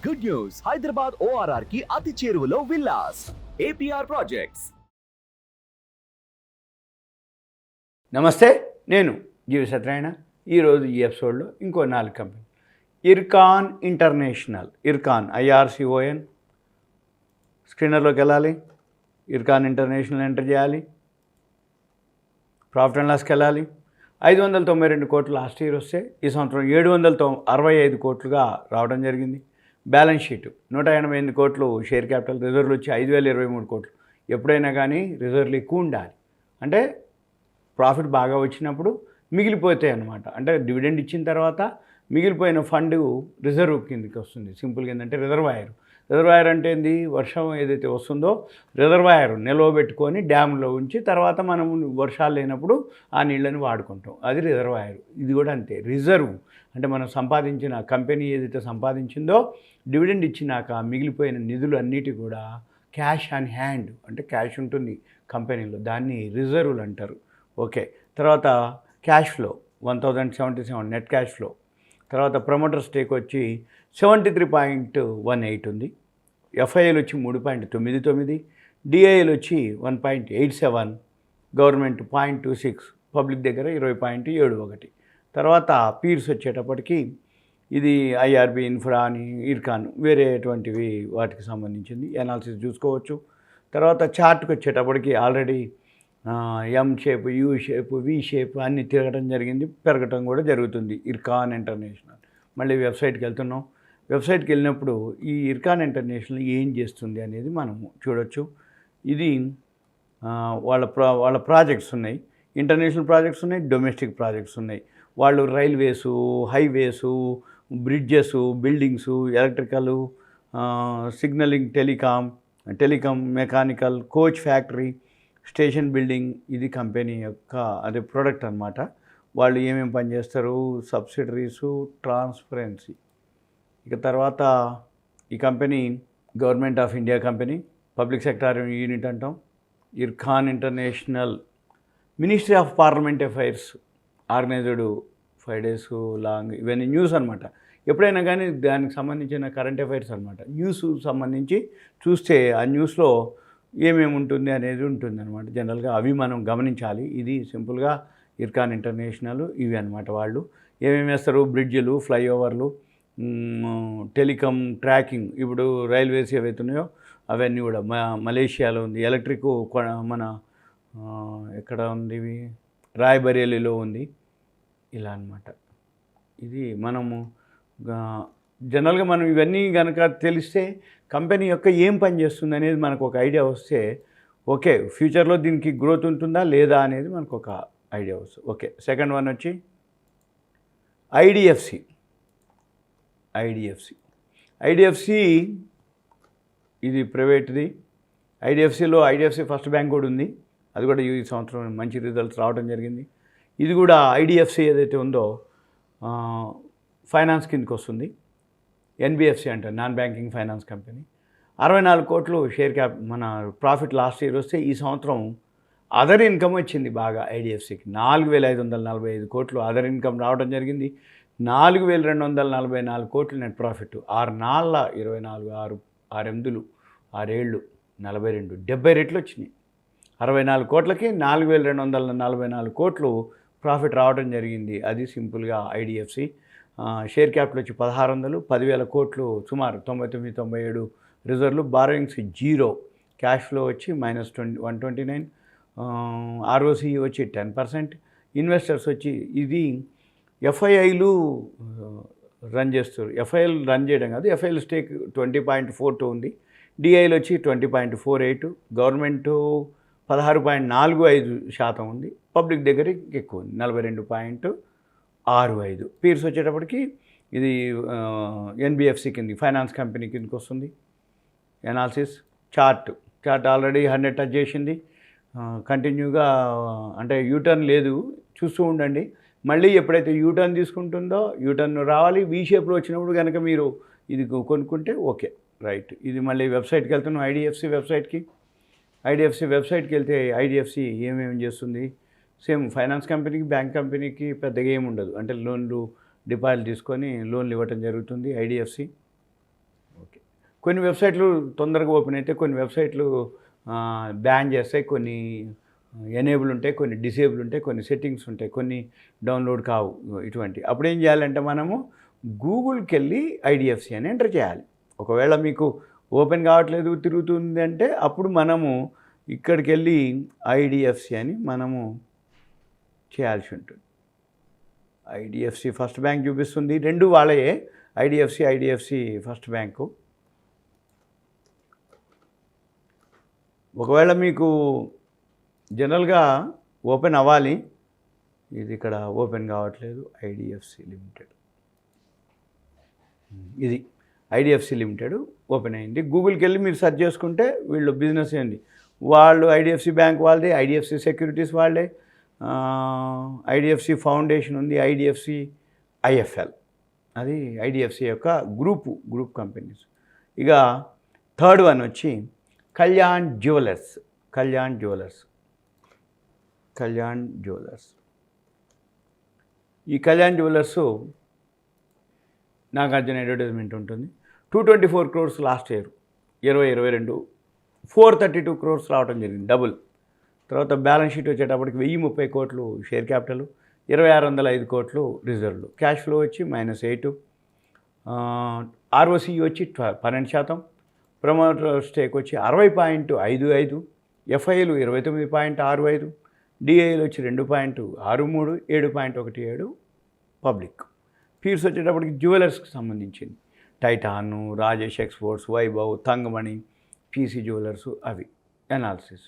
Good news, Hyderabad ORR కి అతి చేరువలో విల్లాస్ APR ప్రాజెక్ట్స్. నమస్తే, నేను జీవి సత్యనారాయణ. ఈరోజు ఈ ఎపిసోడ్లో ఇంకో 4 company. Ircon international, Ircon IRCON. స్క్రీనర్లోకి వెళ్ళాలి, ఇర్కాన్ ఇంటర్నేషనల్ ఎంటర్ చేయాలి, ప్రాఫిట్ అండ్ లాస్కి వెళ్ళాలి. 592 కోట్లు లాస్ట్ ఇయర్ వస్తే ఈ సంవత్సరం 765 కోట్లుగా రావడం జరిగింది. బ్యాలెన్స్ షీట్ 188 కోట్లు, షేర్ క్యాపిటల్, రిజర్వ్లు వచ్చి 5023 కోట్లు. ఎప్పుడైనా కానీ రిజర్వ్లు ఎక్కువ ఉండాలి, అంటే ప్రాఫిట్ బాగా వచ్చినప్పుడు మిగిలిపోతాయి అన్నమాట. అంటే డివిడెండ్ ఇచ్చిన తర్వాత మిగిలిపోయిన ఫండ్ రిజర్వ్ కిందకి వస్తుంది. సింపుల్గా ఏంటంటే రిజర్వాయర్ అంటే ఏంది, వర్షం ఏదైతే వస్తుందో రిజర్వాయర్ నిల్వ పెట్టుకొని డ్యామ్లో ఉంచి తర్వాత మనం వర్షాలు లేనప్పుడు ఆ నీళ్ళని వాడుకుంటాం, అది రిజర్వాయర్. ఇది కూడా అంతే, రిజర్వ్ అంటే మనం సంపాదించిన కంపెనీ ఏదైతే సంపాదించిందో డివిడెండ్ ఇచ్చినాక మిగిలిపోయిన నిధులు అన్నిటి కూడా క్యాష్ ఆన్ హ్యాండ్, అంటే క్యాష్ ఉంటుంది కంపెనీలో, దాన్ని రిజర్వ్లు అంటారు. ఓకే, తర్వాత cash flow 1077 net cash flow. తర్వాత ప్రమోటర్ స్టేక్ వచ్చి 73.18 ఉంది. ఎఫ్ఐఎల్ వచ్చి 3.99, డిఐఎల్ వచ్చి 1.87, గవర్నమెంట్ 0.26, పబ్లిక్ దగ్గర 20.71. తర్వాత పీర్స్ వచ్చేటప్పటికి ఇది ఐఆర్బి ఇన్ఫ్రా అని, ఇర్కాన్ వేరేటువంటివి వాటికి సంబంధించింది ఎనాలిసిస్ చూసుకోవచ్చు. తర్వాత చార్ట్కి వచ్చేటప్పటికి already M shape, U shape, V shape అన్నీ తిరగడం జరిగింది, పెరగటం కూడా జరుగుతుంది. ఇర్కాన్ ఇంటర్నేషనల్. మళ్ళీ వెబ్సైట్కి వెళ్తున్నాం. వెబ్సైట్కి వెళ్ళినప్పుడు ఈ ఇర్కాన్ ఇంటర్నేషనల్ ఏం చేస్తుంది అనేది మనం చూడొచ్చు. ఇది వాళ్ళ ప్రాజెక్ట్స్ ఉన్నాయి, ఇంటర్నేషనల్ ప్రాజెక్ట్స్ ఉన్నాయి, డొమెస్టిక్ ప్రాజెక్ట్స్ ఉన్నాయి. వాళ్ళు railways, highways, bridges, buildings, electrical, signalling, telecom, mechanical, coach factory, station building, ఇది కంపెనీ యొక్క అదే ప్రోడక్ట్ అనమాట. వాళ్ళు ఏమేమి పనిచేస్తారు, సబ్సిడరీసు, ట్రాన్స్పరెన్సీ. ఇక తర్వాత ఈ company government of India company, public sector unit అంటాం. Ircon international ministry of parliament affairs organised 5 days లాంగ్, ఇవన్నీ న్యూస్ అనమాట. ఎప్పుడైనా కానీ దానికి సంబంధించిన కరెంట్ అఫైర్స్ అనమాట. న్యూస్ సంబంధించి చూస్తే ఆ న్యూస్లో ఏమేమి ఉంటుంది అనేది ఉంటుంది అనమాట. జనరల్గా అవి మనం గమనించాలి. ఇది సింపుల్గా ఇర్కాన్ ఇంటర్నేషనల్ ఇవి అనమాట. వాళ్ళు ఏమేమి వేస్తారు, బ్రిడ్జిలు, ఫ్లైఓవర్లు, టెలికాం, ట్రాకింగ్, ఇప్పుడు రైల్వేస్ ఏవైతున్నాయో అవన్నీ కూడా మలేషియాలో ఉంది. ఎలక్ట్రిక్ మన ఎక్కడ ఉంది, రాయ్బరేలీలో ఉంది. ఇలా అనమాట. ఇది మనము జనరల్గా మనం ఇవన్నీ కనుక తెలిస్తే కంపెనీ యొక్క ఏం పని చేస్తుంది అనేది మనకు ఒక ఐడియా వస్తే, ఓకే ఫ్యూచర్లో దీనికి గ్రోత్ ఉంటుందా లేదా అనేది మనకు ఒక ఐడియా వస్తుంది. ఓకే, సెకండ్ వన్ వచ్చి ఐడిఎఫ్సి. ఇది ప్రైవేట్ది. ఐడిఎఫ్సి ఫస్ట్ బ్యాంక్ కూడా ఉంది, అది కూడా ఈ సంవత్సరం మంచి రిజల్ట్స్ రావడం జరిగింది. ఇది కూడా ఐడిఎఫ్సి ఏదైతే ఉందో ఫైనాన్స్ కిందకి వస్తుంది. ఎన్బిఎఫ్సి అంటే నాన్ బ్యాంకింగ్ ఫైనాన్స్ కంపెనీ. 64 కోట్లు షేర్ క్యాప్ మన ప్రాఫిట్ లాస్ట్ ఇయర్ వస్తే ఈ సంవత్సరం అదర్ ఇన్కమ్ వచ్చింది బాగా. ఐడిఎఫ్సికి 4545 కోట్లు అదర్ ఇన్కమ్ రావడం జరిగింది. 4244 కోట్లు నెట్ ప్రాఫిట్. 6 నాళ్ళ 24, 6 ఏళ్ళు 42, 70 రెట్లు వచ్చినాయి. 64 కోట్లకి 4244 కోట్లు ప్రాఫిట్ రావడం జరిగింది. అది సింపుల్గా ఐడిఎఫ్సి. షేర్ క్యాపిటల్ వచ్చి 1600, 10,000 కోట్లు, సుమారు 99-97 రిజర్వ్లు. బారోయింగ్స్ 0, క్యాష్ ఫ్లో వచ్చి -129, ఆర్ఓసి వచ్చి 10%. ఇన్వెస్టర్స్ వచ్చి ఇది ఎఫ్ఐఐలు రన్ చేస్తారు. ఎఫ్ఐఎల్ రన్ చేయడం కాదు, ఎఫ్ఐఎల్ స్టేక్ 20.42 ఉంది. డిఐలు వచ్చి 20.48, గవర్నమెంటు 16.45% ఉంది, పబ్లిక్ దగ్గర ఎక్కువ ఉంది 42.65. పీర్స్ వచ్చేటప్పటికి ఇది ఎన్బిఎఫ్సి కింద ఫైనాన్స్ కంపెనీ కిందకి వస్తుంది. ఎనాలిసిస్ చార్ట్ ఆల్రెడీ 100 టచ్ చేసింది. కంటిన్యూగా అంటే యూటర్న్ లేదు, చూస్తూ ఉండండి. మళ్ళీ ఎప్పుడైతే యూటర్న్ తీసుకుంటుందో యూటర్న్ రావాలి. వీ షేప్లో వచ్చినప్పుడు కనుక మీరు ఇది కొనుక్కుంటే ఓకే, రైట్. ఇది మళ్ళీ వెబ్సైట్కి వెళ్తున్నాం, ఐడిఎఫ్సి వెబ్సైట్కి వెళ్తే ఐడిఎఫ్సి ఏమేమి చేస్తుంది, సేమ్ ఫైనాన్స్ కంపెనీకి, బ్యాంక్ కంపెనీకి పెద్దగా ఏమి ఉండదు. అంటే లోన్లు, డిపాజిట్ తీసుకొని లోన్లు ఇవ్వటం జరుగుతుంది ఐడిఎఫ్సి. కొన్ని వెబ్సైట్లు తొందరగా ఓపెన్ అయితే కొన్ని వెబ్సైట్లు బ్యాన్ చేస్తాయి, కొన్ని ఎనేబుల్ ఉంటాయి, కొన్ని డిసేబుల్ ఉంటాయి, కొన్ని సెట్టింగ్స్ ఉంటాయి, కొన్ని డౌన్లోడ్ కావు. ఇటువంటి అప్పుడు ఏం చేయాలంటే మనము గూగుల్కి వెళ్ళి ఐడిఎఫ్సి అని ఎంటర్ చేయాలి. ఒకవేళ మీకు ఓపెన్ కావట్లేదు తిరుగుతుంది అంటే అప్పుడు మనము ఇక్కడికి వెళ్ళి ఐడిఎఫ్సి అని మనము చేయాల్సి ఉంటుంది. ఐడిఎఫ్సి ఫస్ట్ బ్యాంక్ చూపిస్తుంది, రెండు వాళ్ళయే, ఐడిఎఫ్సి ఫస్ట్ బ్యాంకు. ఒకవేళ మీకు జనరల్గా ఓపెన్ అవ్వాలి, ఇది ఇక్కడ ఓపెన్ కావట్లేదు. ఐడిఎఫ్సి లిమిటెడ్, ఇది ఐడిఎఫ్సి లిమిటెడ్ ఓపెన్ అయింది. గూగుల్కి వెళ్ళి మీరు సెర్చ్ చేసుకుంటే వీళ్ళు బిజినెస్ ఏంది, వాళ్ళు ఐడిఎఫ్సి బ్యాంక్ వాళ్ళదే, ఐడిఎఫ్సి సెక్యూరిటీస్ వాళ్ళే, ఐడిఎఫ్సి ఫౌండేషన్ ఉంది, ఐడిఎఫ్సి ఐఎఫ్ఎల్, అది ఐడిఎఫ్సి యొక్క గ్రూప్ కంపెనీస్. ఇక థర్డ్ వన్ వచ్చి కళ్యాణ్ జ్యువెలర్స్. ఈ కళ్యాణ్ జ్యువెలర్స్ నాగార్జున అడ్వర్టైజ్మెంట్ ఉంటుంది. 224 crores లాస్ట్ ఇయర్ 2022, 432 crores రావడం జరిగింది, డబుల్. తర్వాత బ్యాలెన్స్ షీట్ వచ్చేటప్పటికి 1030 కోట్లు షేర్ క్యాపిటల్, 2605 కోట్లు రిజర్వ్లు. క్యాష్ ఫ్లో వచ్చి -8, ఆర్ఓసి వచ్చి 12%, ప్రమోటర్ స్టేక్ వచ్చి 60.55, ఎఫ్ఐలు 29.65, డిఐలు వచ్చి 2.63, 7.17 పబ్లిక్. పీర్స్ వచ్చేటప్పటికి జ్యువెలర్స్కి సంబంధించింది, Titan, Rajesh exports, Vaibhav, Thangamani, PC jewellers, అవి అనాలిసిస్.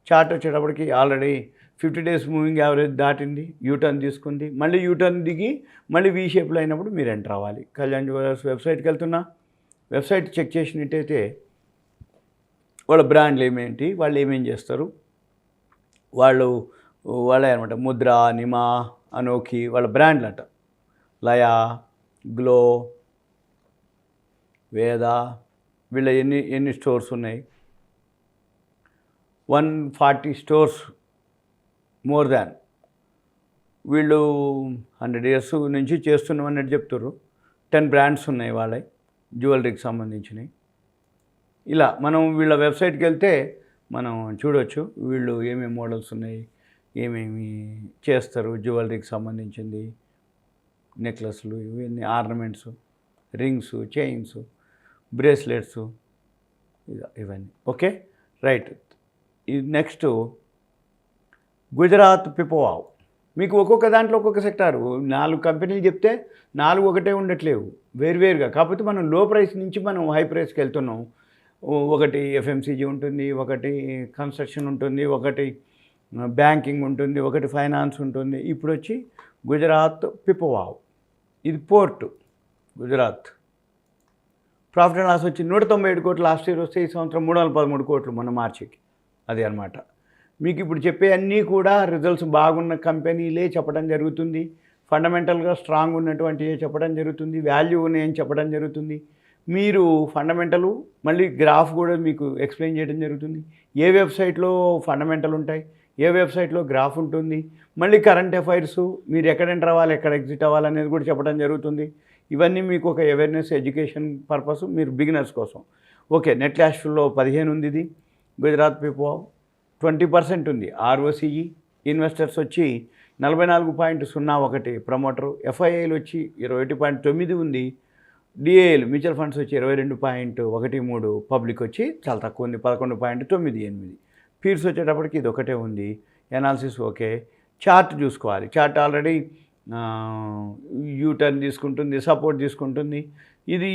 చార్ట్ వచ్చేటప్పటికి ఆల్రెడీ 50 days మూవింగ్ యావరేజ్ దాటింది, యూటర్న్ తీసుకుంది, మళ్ళీ యూటర్న్ దిగి మళ్ళీ వీ షేప్లో అయినప్పుడు మీరు ఎంటర్ అవ్వాలి. కళ్యాణ్ జ్యువెలర్స్ వెబ్సైట్కి వెళ్తున్నా, వెబ్సైట్ చెక్ చేసినట్టయితే వాళ్ళ బ్రాండ్లు ఏమేంటి, వాళ్ళు ఏమేం చేస్తారు, వాళ్ళే అనమాట. ముద్ర, నిమా, అనోఖి వాళ్ళ బ్రాండ్లు అట. లయా, గ్లో, వేద, వీళ్ళ ఎన్ని స్టోర్స్ ఉన్నాయి, 140 స్టోర్స్ మోర్ దాన్. వీళ్ళు 100 years నుంచి చేస్తున్నాం అన్నట్టు చెప్తారు. 10 brands ఉన్నాయి వాళ్ళ జ్యువెలరీకి సంబంధించినవి. ఇలా మనం వీళ్ళ వెబ్సైట్కి వెళ్తే మనం చూడవచ్చు వీళ్ళు ఏమేమి మోడల్స్ ఉన్నాయి, ఏమేమి చేస్తారు, జ్యువెలరీకి సంబంధించింది, నెక్లెస్లు, ఇవన్నీ ఆర్నమెంట్స్, రింగ్స్, చైన్స్, బ్రేస్లెట్స్, ఇవన్నీ. Okay, right. ఇది నెక్స్ట్ గుజరాత్ పిపోవావ్. మీకు ఒక్కొక్క దాంట్లో ఒక్కొక్క సెక్టారు, 4 కంపెనీలు చెప్తే 4 ఒకటే ఉండట్లేవు, వేరువేరుగా. కాకపోతే మనం లో ప్రైస్ నుంచి మనం హై ప్రైస్కి వెళ్తున్నాం. ఒకటి ఎఫ్ఎంసీజీ ఉంటుంది, ఒకటి కన్స్ట్రక్షన్ ఉంటుంది, ఒకటి బ్యాంకింగ్ ఉంటుంది, ఒకటి ఫైనాన్స్ ఉంటుంది. ఇప్పుడు వచ్చి గుజరాత్ పిపోవావ్, ఇది port Gujarat. Profit and loss వచ్చి 197 కోట్లు లాస్ట్ ఇయర్ వస్తే ఈ సంవత్సరం 313 కోట్లు మన మార్చికి. అది అనమాట. మీకు ఇప్పుడు చెప్పే అన్నీ కూడా రిజల్ట్స్ బాగున్న కంపెనీలే చెప్పడం జరుగుతుంది, ఫండమెంటల్గా స్ట్రాంగ్ ఉన్నటువంటివే చెప్పడం జరుగుతుంది, వాల్యూ ఉన్నాయని చెప్పడం జరుగుతుంది. మీరు ఫండమెంటలు మళ్ళీ గ్రాఫ్ కూడా మీకు ఎక్స్ప్లెయిన్ చేయడం జరుగుతుంది. ఏ వెబ్సైట్లో ఫండమెంటల్ ఉంటాయి, ఏ వెబ్సైట్లో గ్రాఫ్ ఉంటుంది, మళ్ళీ కరెంట్ అఫైర్స్, మీరు ఎక్కడ ఎంటర్ అవ్వాలి, ఎక్కడ ఎగ్జిట్ అవ్వాలి అనేది కూడా చెప్పడం జరుగుతుంది. ఇవన్నీ మీకు ఒక అవేర్నెస్, ఎడ్యుకేషన్ పర్పస్, మీరు బిగినర్స్ కోసం. ఓకే, నెట్ క్యాష్ ఫ్లో 15 ఉంది. ఇది గుజరాత్ పిపో 20% ఉంది. ఆర్ఓసిఈ ఇన్వెస్టర్స్ వచ్చి 44.01 ప్రమోటరు, ఎఫ్ఐఐలు వచ్చి 21.9 ఉంది, డిఏలు మ్యూచువల్ ఫండ్స్ వచ్చి 22.13, పబ్లిక్ వచ్చి చాలా తక్కువ ఉంది 11.98. పీర్స్ వచ్చేటప్పటికి ఇది ఒకటే ఉంది. Analysis okay. చార్ట్ చూసుకోవాలి. చార్ట్ ఆల్రెడీ యూటర్న్ తీసుకుంటుంది, సపోర్ట్ తీసుకుంటుంది. ఇది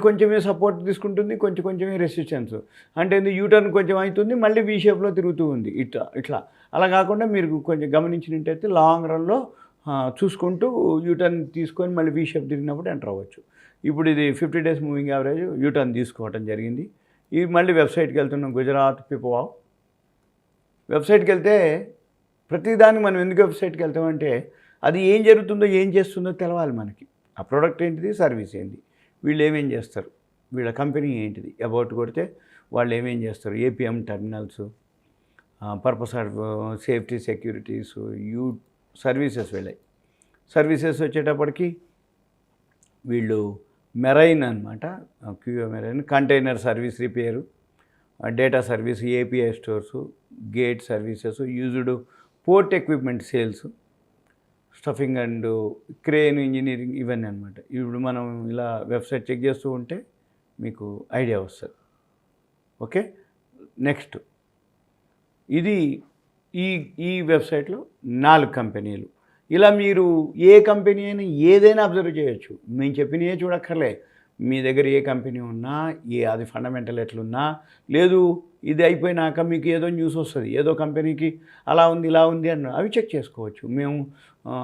కొంచెమే సపోర్ట్ తీసుకుంటుంది, కొంచెమే రెసిస్టెన్స్. అంటే యూటర్న్ కొంచెం అవుతుంది, మళ్ళీ వీ షేప్లో తిరుగుతూ ఉంది. ఇట్లా అలా కాకుండా మీరు కొంచెం గమనించినట్టయితే లాంగ్ రన్లో చూసుకుంటూ యూటర్న్ తీసుకొని మళ్ళీ వీ షేప్ తిరిగినప్పుడు ఎంటర్ అవ్వచ్చు. ఇప్పుడు ఇది 50 days మూవింగ్ యావరేజ్ యూటర్న్ తీసుకోవడం జరిగింది. ఇది మళ్ళీ వెబ్సైట్కి వెళ్తున్నాం, గుజరాత్ పిపోవావ్. వెబ్సైట్కి వెళ్తే ప్రతిదానికి మనం ఎందుకు వెబ్సైట్కి వెళ్తామంటే అది ఏం జరుగుతుందో ఏం చేస్తుందో తెలవాలి మనకి. ఆ ప్రోడక్ట్ ఏంటిది, సర్వీస్ ఏంటి, వీళ్ళు ఏమేం చేస్తారు, వీళ్ళ కంపెనీ ఏంటిది, అబౌట్ కొడితే వాళ్ళు ఏమేం చేస్తారు, APM terminals, purpose of safety, securities, services వెళ్ళాయి. సర్వీసెస్ వచ్చేటప్పటికి వీళ్ళు మెరైన్ అనమాట, QO marine, container service repair, data service, API stores, gate services, used port equipment sales, stuffing and crane engineering, ఇవన్నీ అనమాట. ఇప్పుడు మనం ఇలా వెబ్సైట్ చెక్ చేస్తూ ఉంటే మీకు ఐడియా వస్తుంది. ఓకే, నెక్స్ట్ ఇది ఈ వెబ్సైట్లో 4 కంపెనీలు. ఇలా మీరు ఏ కంపెనీ అయినా ఏదైనా అబ్జర్వ్ చేయొచ్చు. మేము చెప్పినవే చూడక్కర్లే. మీ దగ్గర ఏ కంపెనీ ఉన్నా, అది ఫండమెంటల్ ఎట్లున్నా, లేదు ఇది అయిపోయినాక మీకు ఏదో న్యూస్ వస్తుంది, ఏదో కంపెనీకి అలా ఉంది ఇలా ఉంది అన్న, అవి చెక్ చేసుకోవచ్చు. మేము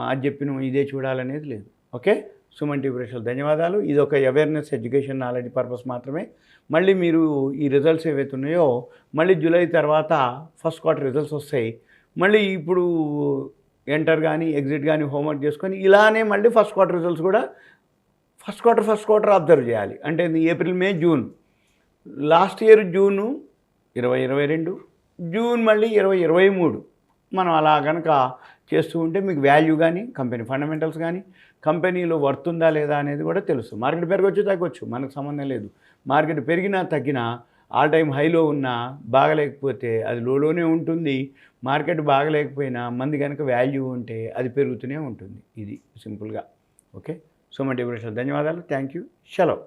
అది చెప్పిన ఇదే చూడాలనేది లేదు. ఓకే, సుమన్ టీవీ ప్రేక్షకులకు ధన్యవాదాలు. ఇది ఒక అవేర్నెస్, ఎడ్యుకేషన్, నాలెడ్జ్ పర్పస్ మాత్రమే. మళ్ళీ మీరు ఈ రిజల్ట్స్ ఏవైతే ఉన్నాయో మళ్ళీ జూలై తర్వాత ఫస్ట్ క్వార్టర్ రిజల్ట్స్ వస్తాయి. మళ్ళీ ఇప్పుడు ఎంటర్ కానీ ఎగ్జిట్ కానీ హోంవర్క్ చేసుకొని ఇలానే మళ్ళీ ఫస్ట్ క్వార్టర్ రిజల్ట్స్ కూడా ఫస్ట్ క్వార్టర్ అబ్జర్వ్ చేయాలి. అంటే April, May, June. Last year June 2022, June మళ్ళీ 2023. మనం అలా కనుక చేస్తూ ఉంటే మీకు వాల్యూ కానీ, కంపెనీ ఫండమెంటల్స్ కానీ, కంపెనీలో వర్త్ ఉందా లేదా అనేది కూడా తెలుసు. మార్కెట్ పెరగవచ్చు, తగ్గవచ్చు, మనకు సంబంధం లేదు. మార్కెట్ పెరిగినా తగ్గినా, ఆల్ టైమ్ హైలో ఉన్నా, బాగలేకపోతే అది లోనే ఉంటుంది. మార్కెట్ బాగలేకపోయినా మంది కనుక వాల్యూ ఉంటే అది పెరుగుతూనే ఉంటుంది. ఇది సింపుల్గా. ఓకే, సుమన్ టీవీ ప్రేక్షకులకు ధన్యవాదాలు. Thank you. సెలవు.